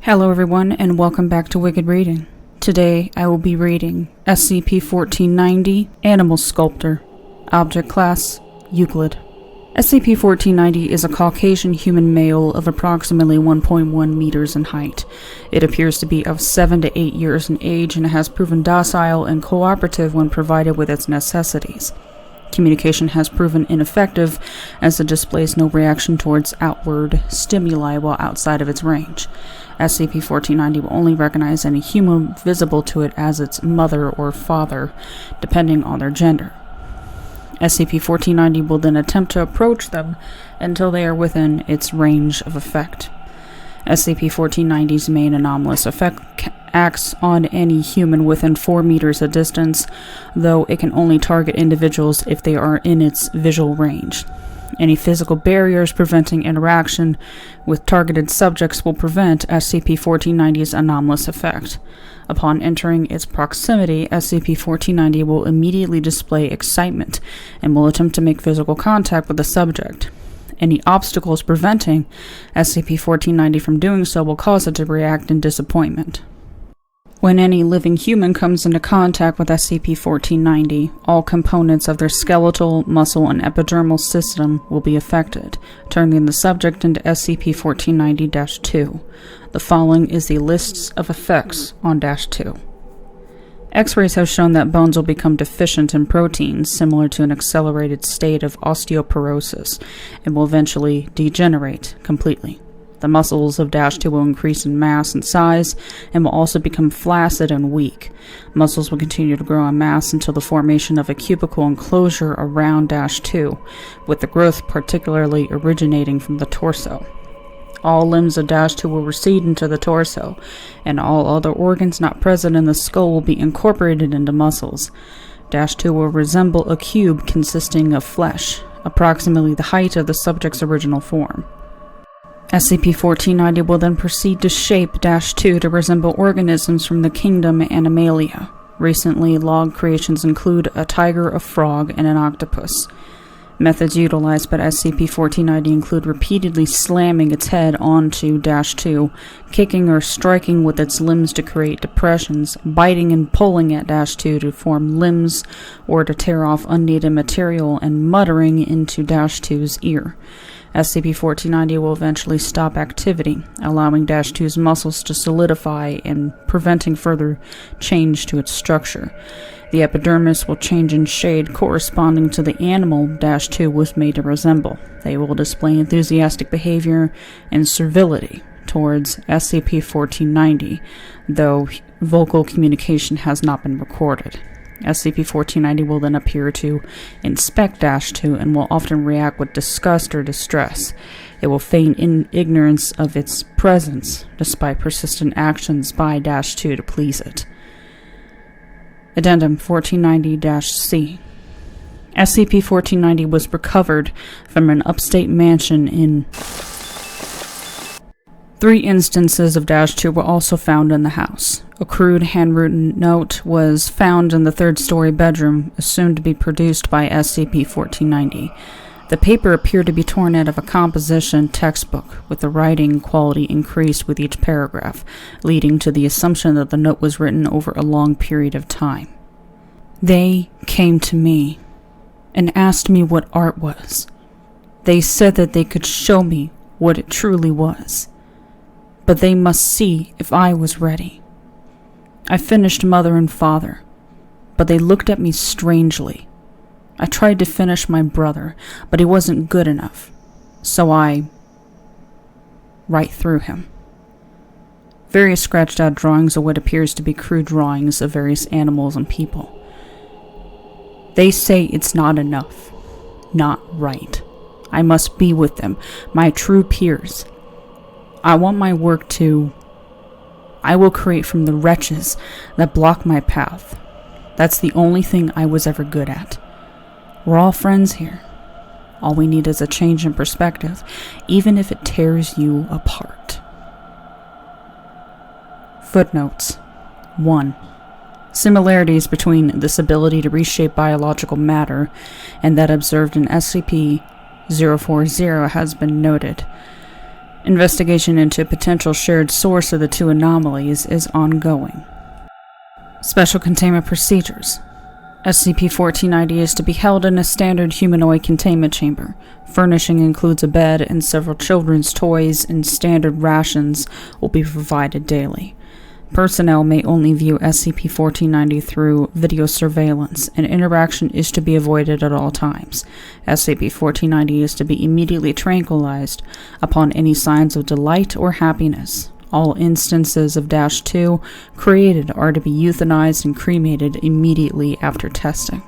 Hello everyone and welcome back to Wicked Reading. Today I will be reading SCP-1490, Animal Sculptor, Object Class, Euclid. SCP-1490 is a Caucasian human male of approximately 1.1 meters in height. It appears to be of 7 to 8 years in age and has proven docile and cooperative when provided with its necessities. Communication has proven ineffective as it displays no reaction towards outward stimuli while outside of its range. SCP-1490 will only recognize any human visible to it as its mother or father, depending on their gender. SCP-1490 will then attempt to approach them until they are within its range of effect. SCP-1490's main anomalous effect acts on any human within 4 meters of distance, though it can only target individuals if they are in its visual range. Any physical barriers preventing interaction with targeted subjects will prevent SCP-1490's anomalous effect. Upon entering its proximity, SCP-1490 will immediately display excitement and will attempt to make physical contact with the subject. Any obstacles preventing SCP-1490 from doing so will cause it to react in disappointment. When any living human comes into contact with SCP-1490, all components of their skeletal, muscle, and epidermal system will be affected, turning the subject into SCP-1490-2. The following is the lists of effects on -2. X-rays have shown that bones will become deficient in proteins, similar to an accelerated state of osteoporosis, and will eventually degenerate completely. The muscles of -2 will increase in mass and size, and will also become flaccid and weak. Muscles will continue to grow in mass until the formation of a cubical enclosure around -2, with the growth particularly originating from the torso. All limbs of -2 will recede into the torso, and all other organs not present in the skull will be incorporated into muscles. -2 will resemble a cube consisting of flesh, approximately the height of the subject's original form. SCP-1490 will then proceed to shape -2 to resemble organisms from the kingdom Animalia. Recently logged creations include a tiger, a frog, and an octopus. Methods utilized by SCP-1490 include repeatedly slamming its head onto -2, kicking or striking with its limbs to create depressions, biting and pulling at -2 to form limbs or to tear off unneeded material, and muttering into -2's ear. SCP-1490 will eventually stop activity, allowing -2's muscles to solidify and preventing further change to its structure. The epidermis will change in shade corresponding to the animal -2 was made to resemble. They will display enthusiastic behavior and servility towards SCP-1490, though vocal communication has not been recorded. SCP-1490 will then appear to inspect -2 and will often react with disgust or distress. It will feign ignorance of its presence, despite persistent actions by -2 to please it. Addendum 1490-C. SCP-1490 was recovered from an upstate mansion in 3 instances of -2 were also found in the house. A crude handwritten note was found in the 3rd-story bedroom, assumed to be produced by SCP-1490. The paper appeared to be torn out of a composition textbook, with the writing quality increased with each paragraph, leading to the assumption that the note was written over a long period of time. They came to me and asked me what art was. They said that they could show me what it truly was, but they must see if I was ready. I finished Mother and Father, but they looked at me strangely. I tried to finish my brother, but he wasn't good enough, so I right through him. Various scratched out drawings of what appears to be crude drawings of various animals and people. They say it's not enough, not right. I must be with them, my true peers. I want my work to I will create from the wretches that block my path. That's the only thing I was ever good at. We're all friends here. All we need is a change in perspective, even if it tears you apart. Footnotes. 1. Similarities between this ability to reshape biological matter and that observed in SCP-040 has been noted. Investigation into a potential shared source of the two anomalies is ongoing. Special containment procedures. SCP-1490 is to be held in a standard humanoid containment chamber. Furnishing includes a bed and several children's toys, and standard rations will be provided daily. Personnel may only view SCP-1490 through video surveillance, and interaction is to be avoided at all times. SCP-1490 is to be immediately tranquilized upon any signs of delight or happiness. All instances of -2 created are to be euthanized and cremated immediately after testing.